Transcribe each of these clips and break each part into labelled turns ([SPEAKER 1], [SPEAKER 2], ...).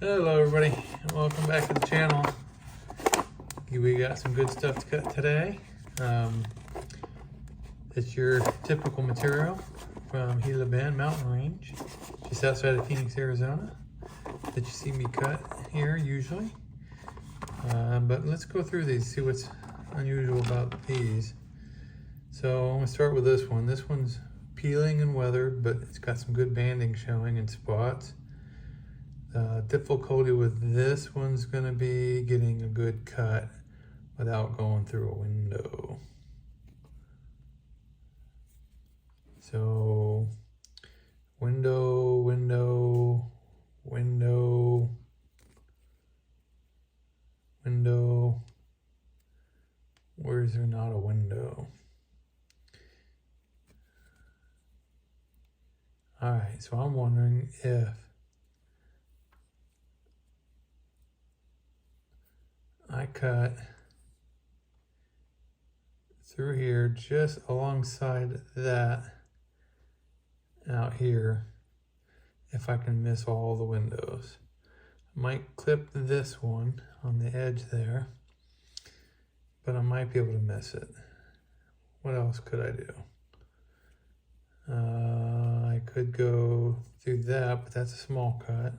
[SPEAKER 1] Hello everybody, and welcome back to the channel. We got some good stuff to cut today. It's your typical material from Gila Bend Mountain Range, just outside of Phoenix, Arizona, that you see me cut here usually. But let's go through these, see what's unusual about these. So I'm going to start with this one. This one's peeling and weathered, but it's got some good banding showing in spots. Difficulty with this one's going to be getting a good cut without going through a window. So window, window, window, window. Where is there not a window? All right, so I'm wondering if I cut through here just alongside that out here, if I can miss all the windows. I might clip this one on the edge there, but I might be able to miss it. What else could I do? I could go through that, but that's a small cut.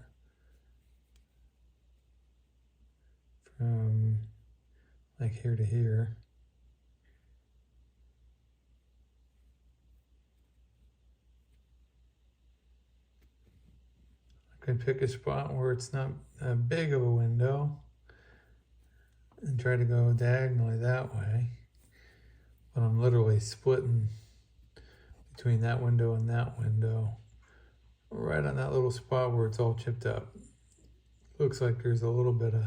[SPEAKER 1] From like here to here. I could pick a spot where it's not a big of a window and try to go diagonally that way. But I'm literally splitting between that window and that window, right on that little spot where it's all chipped up. Looks like there's a little bit of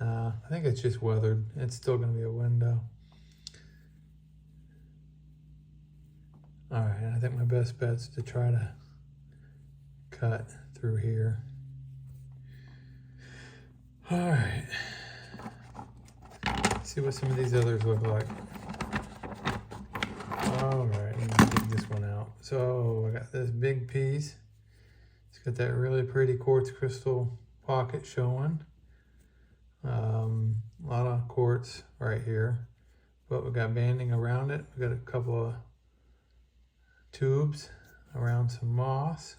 [SPEAKER 1] I think it's just weathered. It's still going to be a window. All right, I think my best bet's to try to cut through here. All right. Let's see what some of these others look like. All right, let me dig this one out. So I got this big piece. It's got that really pretty quartz crystal pocket showing. A lot of quartz right here, but we got banding around it. We got a couple of tubes around some moss,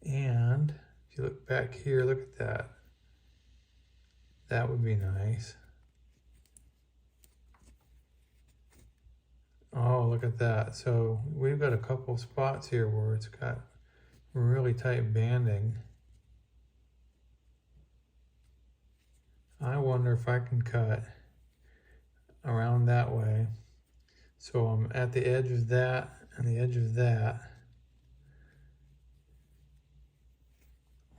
[SPEAKER 1] and if you look back here, look at that. That would be nice. Oh, look at that. So we've got a couple spots here where it's got really tight banding. I wonder if I can cut around that way. So I'm at the edge of that and the edge of that.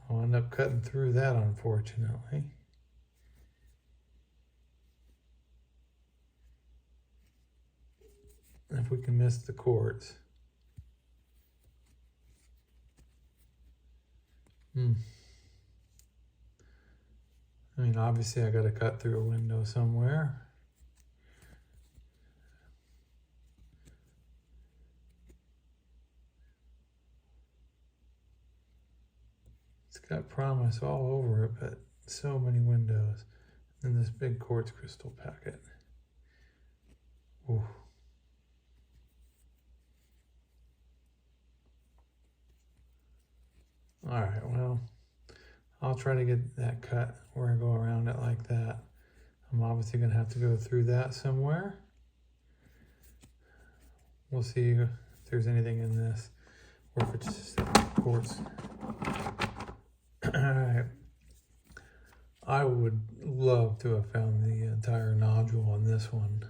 [SPEAKER 1] I'll end up cutting through that, unfortunately. If we can miss the quartz. I mean, obviously I got to cut through a window somewhere. It's got promise all over it, but so many windows. And this big quartz crystal packet. Ooh. All right, well, I'll try to get that cut where I go around it like that. I'm obviously going to have to go through that somewhere. We'll see if there's anything in this, or if it's just quartz. All right. I would love to have found the entire nodule on this one.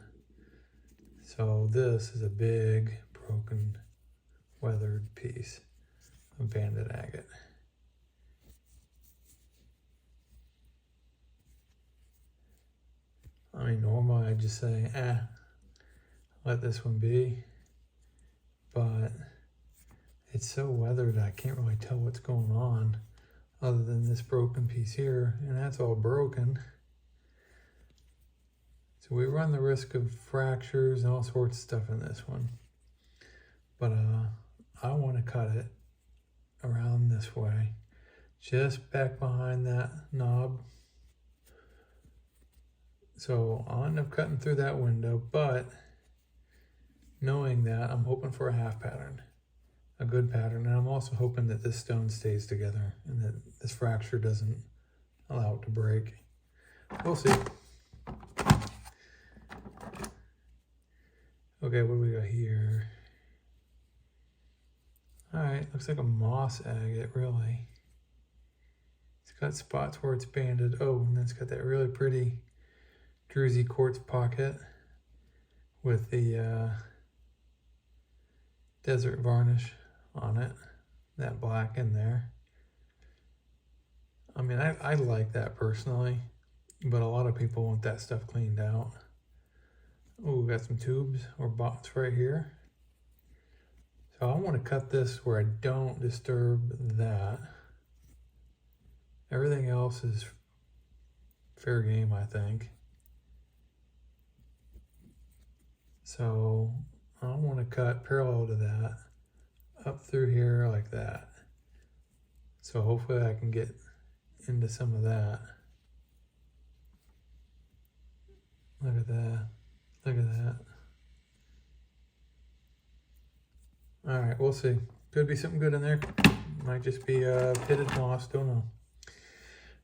[SPEAKER 1] So this is a big, broken, weathered piece of banded agate. I mean, normally I'd just say, let this one be, but it's so weathered I can't really tell what's going on other than this broken piece here, and that's all broken. So we run the risk of fractures and all sorts of stuff in this one. But I want to cut it around this way, just back behind that knob. So I'll end up cutting through that window, but knowing that, I'm hoping for a half pattern, a good pattern, and I'm also hoping that this stone stays together and that this fracture doesn't allow it to break. We'll see. Okay, what do we got here? All right, looks like a moss agate, really. It's got spots where it's banded. Oh, and then it's got that really pretty druzy quartz pocket with the desert varnish on it, that black in there. I mean, I like that personally, but a lot of people want that stuff cleaned out. Oh, we got some tubes or bots right here. So I want to cut this where I don't disturb that. Everything else is fair game, I think. So I want to cut parallel to that, up through here like that. So hopefully I can get into some of that. Look at that. Look at that. All right, we'll see. Could be something good in there. Might just be pitted moss, don't know.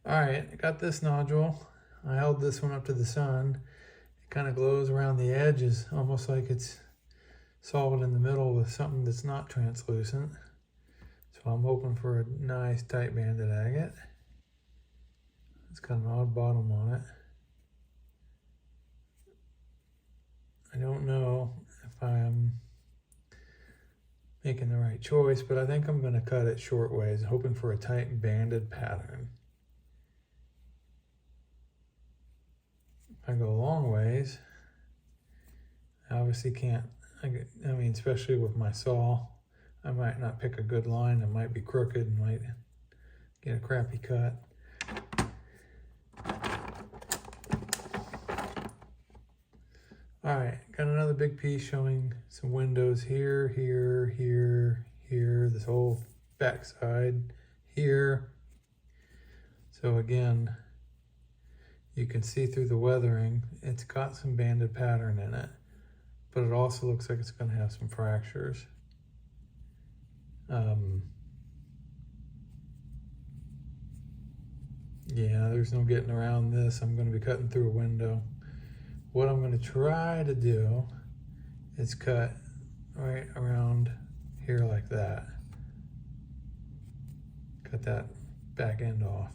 [SPEAKER 1] All right, I got this nodule. I held this one up to the sun. It kind of glows around the edges, almost like it's solid in the middle with something that's not translucent. So I'm hoping for a nice tight banded agate. It's got an odd bottom on it. I don't know if I'm making the right choice, but I think I'm going to cut it short ways, hoping for a tight banded pattern. If I go long ways, I obviously can't, I mean, especially with my saw, I might not pick a good line. It might be crooked and might get a crappy cut. All right, got another big piece showing some windows here, here, here, here, this whole back side here. So again, you can see through the weathering, it's got some banded pattern in it, but it also looks like it's gonna have some fractures. Yeah, there's no getting around this. I'm gonna be cutting through a window. What I'm going to try to do is cut right around here like that. Cut that back end off.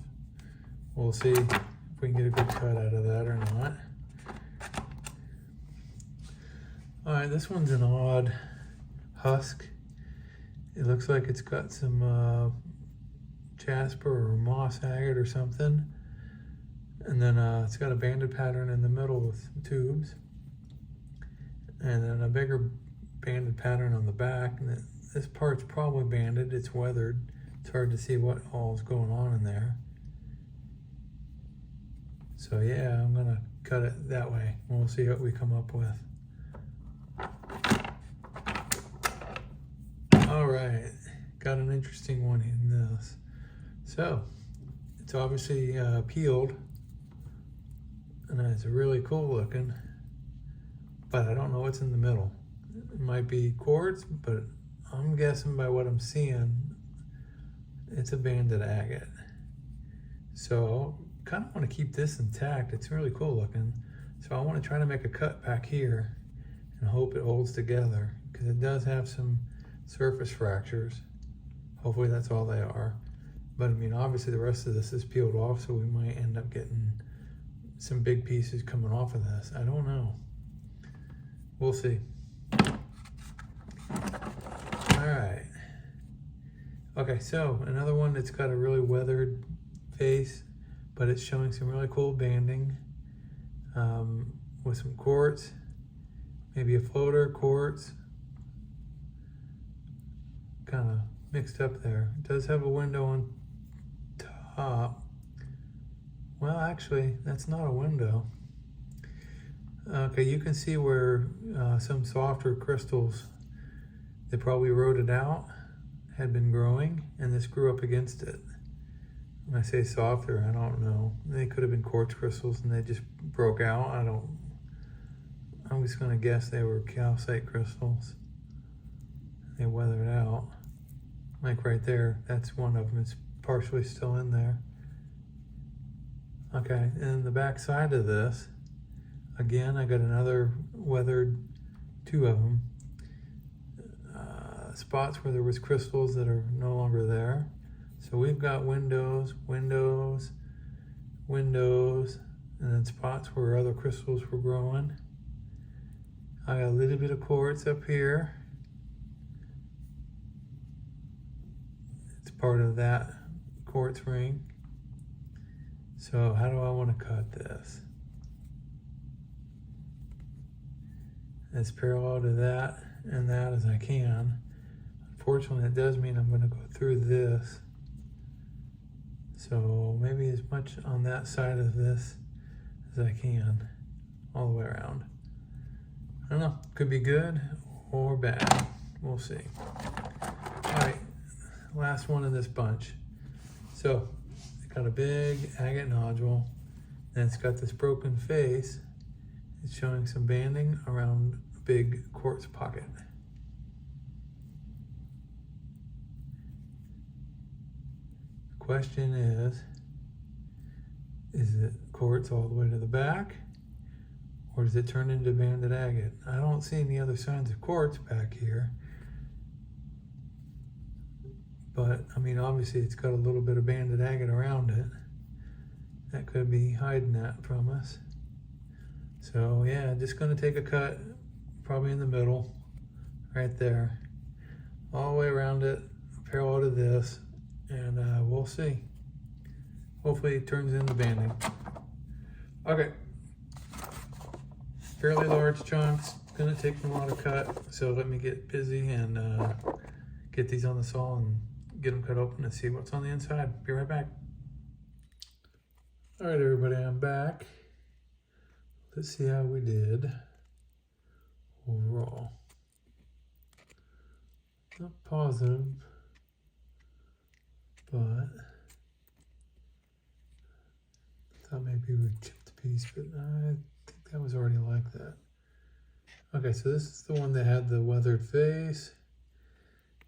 [SPEAKER 1] We'll see if we can get a good cut out of that or not. All right, this one's an odd husk. It looks like it's got some jasper or moss agate or something. And then it's got a banded pattern in the middle with tubes. And then a bigger banded pattern on the back. And this part's probably banded, it's weathered. It's hard to see what all is going on in there. So yeah, I'm gonna cut it that way. And we'll see what we come up with. All right, got an interesting one in this. So, it's obviously peeled. And it's really cool looking, but I don't know what's in the middle. It might be quartz, but I'm guessing by what I'm seeing, it's a banded agate. So kind of want to keep this intact. It's really cool looking. So I want to try to make a cut back here and hope it holds together, because it does have some surface fractures. Hopefully that's all they are. But I mean, obviously the rest of this is peeled off, so we might end up getting some big pieces coming off of this. I don't know. We'll see. All right. Okay, so another one that's got a really weathered face, but it's showing some really cool banding with some quartz, maybe a floater quartz, kind of mixed up there. It does have a window on top. Well, actually, that's not a window. Okay, you can see where some softer crystals, they probably wrote it out, had been growing, and this grew up against it. When I say softer, I don't know. They could have been quartz crystals and they just broke out. I'm just gonna guess they were calcite crystals. They weathered out. Like right there, that's one of them. It's partially still in there. Okay, and the back side of this, again, I got another weathered, two of them. Spots where there was crystals that are no longer there. So we've got windows, windows, windows, and then spots where other crystals were growing. I got a little bit of quartz up here. It's part of that quartz ring. So how do I want to cut this? As parallel to that and that as I can. Unfortunately, it does mean I'm going to go through this. So maybe as much on that side of this as I can, all the way around. I don't know, could be good or bad. We'll see. All right, last one in this bunch. So it's got a big agate nodule, and it's got this broken face. It's showing some banding around a big quartz pocket. Question is it quartz all the way to the back, or does it turn into banded agate? I don't see any other signs of quartz back here, but I mean, obviously it's got a little bit of banded agate around it. That could be hiding that from us. So yeah, just gonna take a cut, probably in the middle, right there, all the way around it, parallel to this. And we'll see. Hopefully it turns into banding. Okay. Fairly large chunks. Gonna take them a lot to cut. So let me get busy and get these on the saw and get them cut open and see what's on the inside. Be right back. All right, everybody, I'm back. Let's see how we did overall. Not positive, but I thought maybe we would chip the piece, but I think that was already like that. Okay, so this is the one that had the weathered face.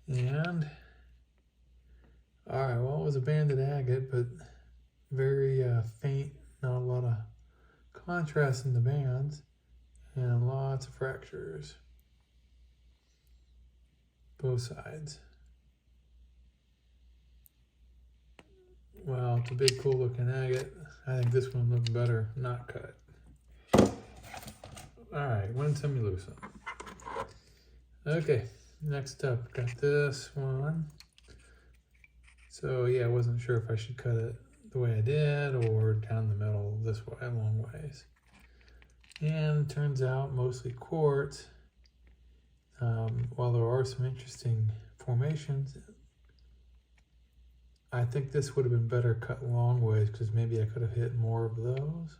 [SPEAKER 1] And, all right, well, it was a banded agate, but very faint, not a lot of contrast in the bands, and lots of fractures. Both sides. Well, it's a big, cool looking agate. I think this one looks better not cut. All right, win some, you lose some. Okay, next up, got this one. So yeah, I wasn't sure if I should cut it the way I did or down the middle this way, long ways. And it turns out mostly quartz. While there are some interesting formations, I think this would have been better cut long ways because maybe I could have hit more of those,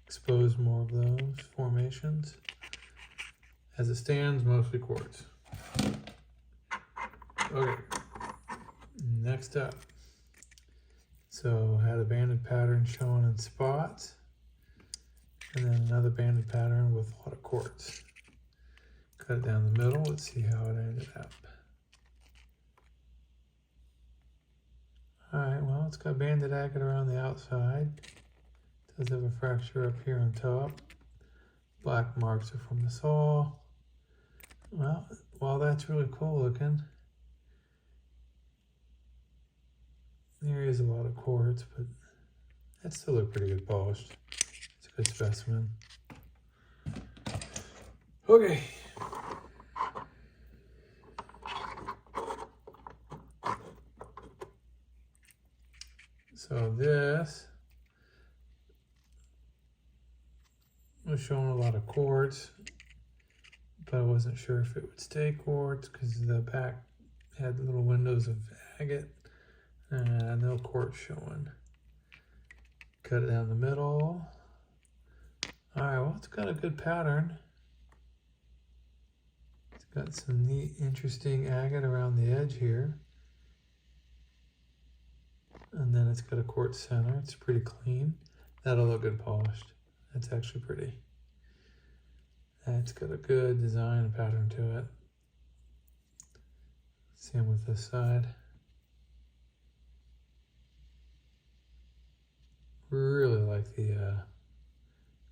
[SPEAKER 1] exposed more of those formations. As it stands, mostly quartz. Okay, next up. So I had a banded pattern showing in spots, and then another banded pattern with a lot of quartz. Cut it down the middle, let's see how it ended up. All right, well, it's got banded agate around the outside. It does have a fracture up here on top. Black marks are from the saw. Well, while that's really cool looking, there is a lot of quartz, but that still look pretty good polished. It's a good specimen. Okay. So this was showing a lot of quartz, but I wasn't sure if it would stay quartz because the back had little windows of agate and no quartz showing. Cut it down the middle. All right, well, it's got a good pattern. It's got some neat, interesting agate around the edge here. it's got a quartz center. It's pretty clean. That'll look good polished. That's actually pretty. That's got a good design and pattern to it. Same with this side. Really like the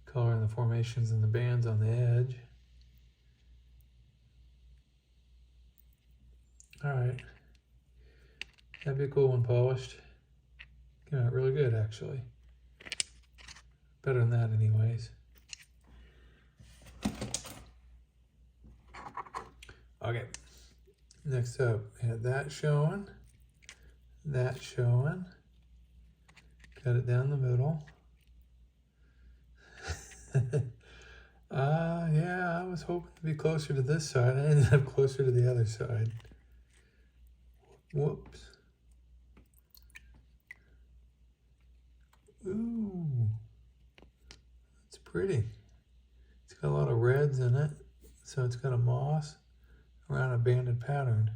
[SPEAKER 1] color and the formations and the bands on the edge. All right, that'd be a cool one polished. Came out really good, actually. Better than that anyways. Okay, next up, we had that showing, cut it down the middle. Yeah, I was hoping to be closer to this side. I ended up closer to the other side. Whoops. Ooh, it's pretty. It's got a lot of reds in it, so it's got a moss around a banded pattern.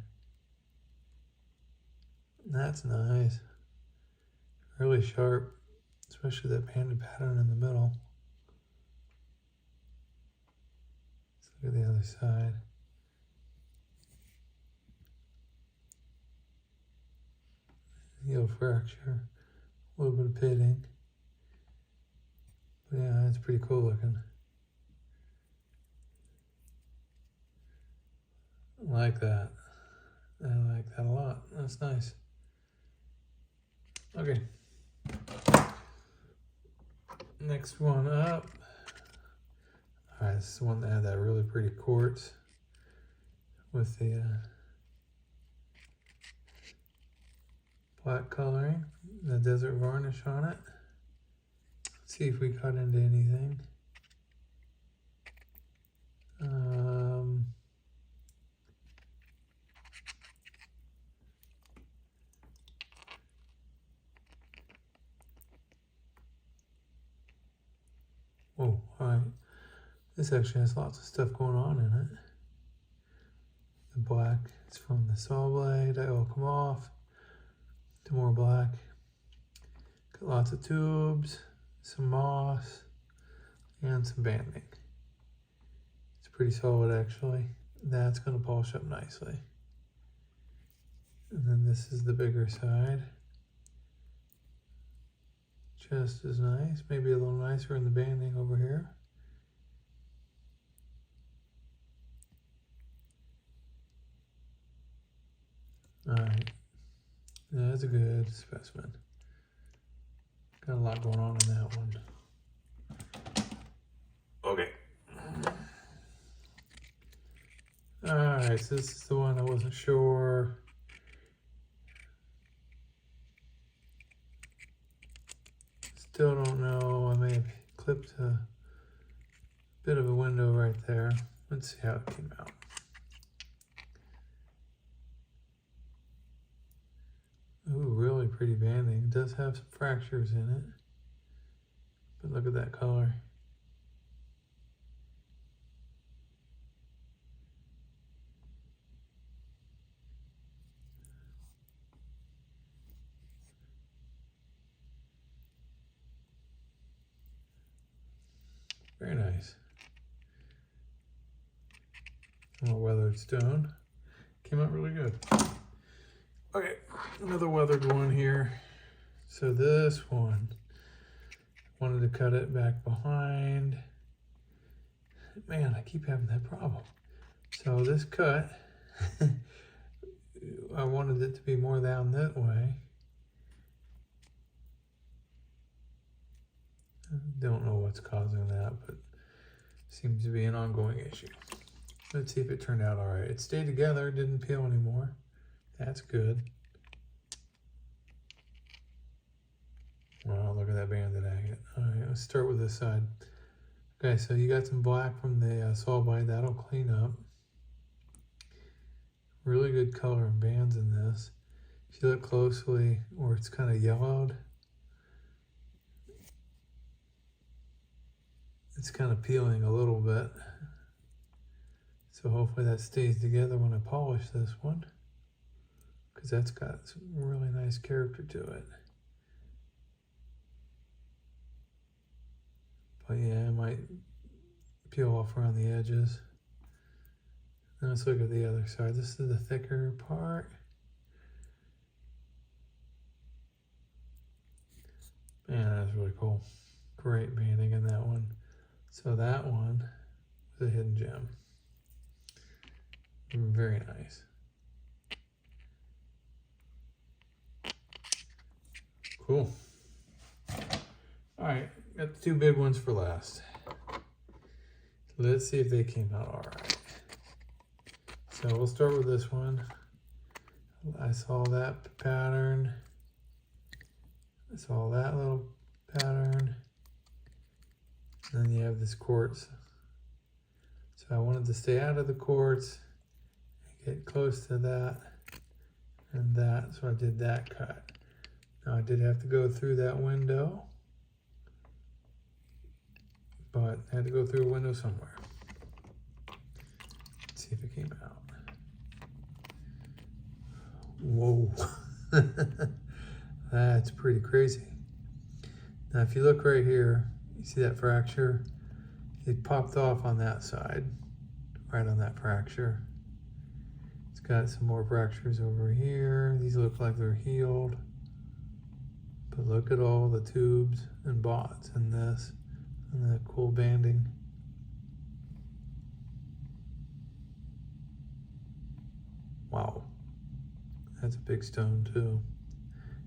[SPEAKER 1] That's nice. Really sharp, especially that banded pattern in the middle. Let's look at the other side. Heel fracture, a little bit of pitting. But yeah, it's pretty cool looking. I like that. I like that a lot. That's nice. Okay. Next one up. All right, this is the one that had that really pretty quartz with the black coloring, the desert varnish on it. Let's see if we cut into anything. Oh, all right. This actually has lots of stuff going on in it. The black is from the saw blade. That will come off. Some more black. Got lots of tubes, some moss, and some banding. It's pretty solid actually. That's going to polish up nicely. And then this is the bigger side. Just as nice, maybe a little nicer in the banding over here. All right, that's a good specimen. Got a lot going on in that one. Okay. All right, so this is the one I wasn't sure. Still don't know. I may have clipped a bit of a window right there. Let's see how it came out. Ooh, really pretty banding. It does have some fractures in it. But look at that color. Very nice. More weathered stone. Came out really good. Okay, another weathered one here. So this one, wanted to cut it back behind. Man, I keep having that problem. So this cut, I wanted it to be more down that way. Don't know what's causing that, but seems to be an ongoing issue. Let's see if it turned out all right. It stayed together, didn't peel anymore. That's good. Wow, look at that banded agate. All right, let's start with this side. Okay, so you got some black from the saw blade. That'll clean up. Really good color and bands in this. If you look closely, where it's kind of yellowed, it's kind of peeling a little bit. So hopefully that stays together when I polish this one, because that's got some really nice character to it. But yeah, it might peel off around the edges. Now let's look at the other side. This is the thicker part. Man, that's really cool. Great painting in that one. So that one was a hidden gem. Very nice. Cool. All right, got the two big ones for last. Let's see if they came out all right. So we'll start with this one. I saw that pattern. I saw that little pattern. And then you have this quartz. So I wanted to stay out of the quartz and get close to that and that. So I did that cut. Now I did have to go through that window, but I had to go through a window somewhere. Let's see if it came out. Whoa. That's pretty crazy. Now if you look right here, you see that fracture? It popped off on that side, right on that fracture. It's got some more fractures over here. These look like they're healed. But look at all the tubes and bots in this, and that cool banding. Wow, that's a big stone too.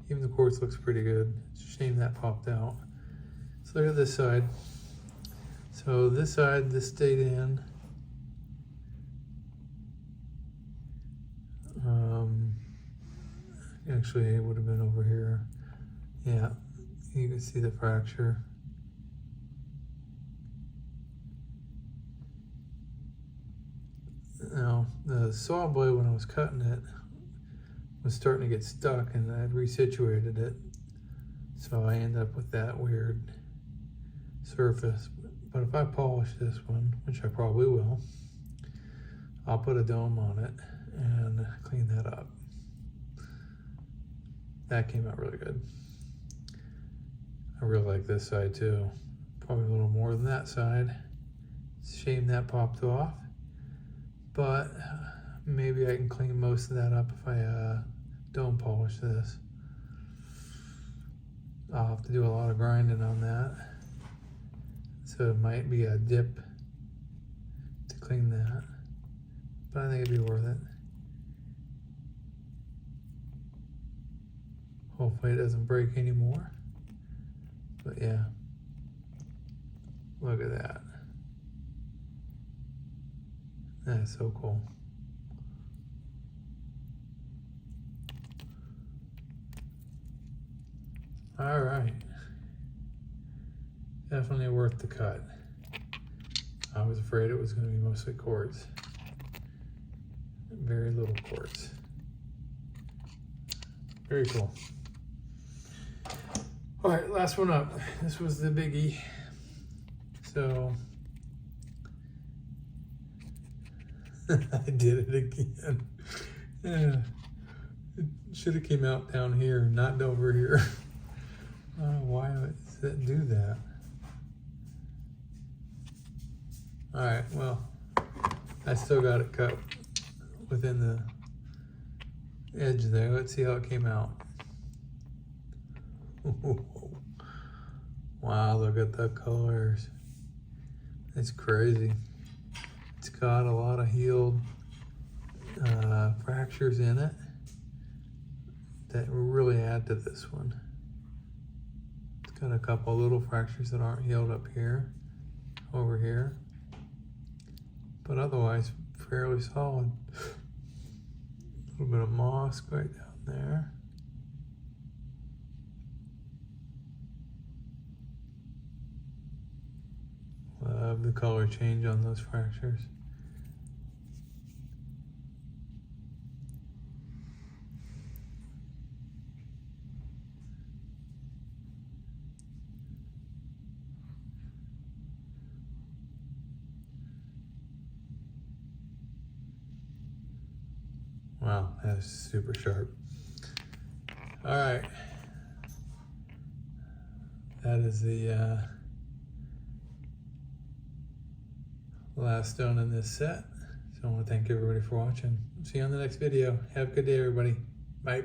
[SPEAKER 1] Even the quartz looks pretty good. It's a shame that popped out. Let's look at this side. So this side, this stayed in. Actually, it would have been over here. Yeah, you can see the fracture. Now, the saw blade, when I was cutting it, was starting to get stuck, and I had resituated it. So I ended up with that weird surface. But if I polish this one, which I probably will, I'll put a dome on it and clean that up. That came out really good. I really like this side too. Probably a little more than that side. It's a shame that popped off, but maybe I can clean most of that up if I dome polish this. I'll have to do a lot of grinding on that. So it might be a dip to clean that, but I think it'd be worth it. Hopefully it doesn't break anymore. But yeah, look at that. That's so cool. All right. Definitely worth the cut. I was afraid it was going to be mostly quartz. Very little quartz. Very cool. All right, last one up. This was the biggie. So I did it again. Yeah. It should have came out down here, not over here. Why does it do that? All right, well, I still got it cut within the edge there. Let's see how it came out. Wow, look at the colors. It's crazy. It's got a lot of healed fractures in it that really add to this one. It's got a couple little fractures that aren't healed up here, over here, but otherwise fairly solid. A little bit of moss right down there. Love the color change on those fractures. Wow, that is super sharp. All right. That is the the last stone in this set. So I want to thank everybody for watching. See you on the next video. Have a good day, everybody. Bye.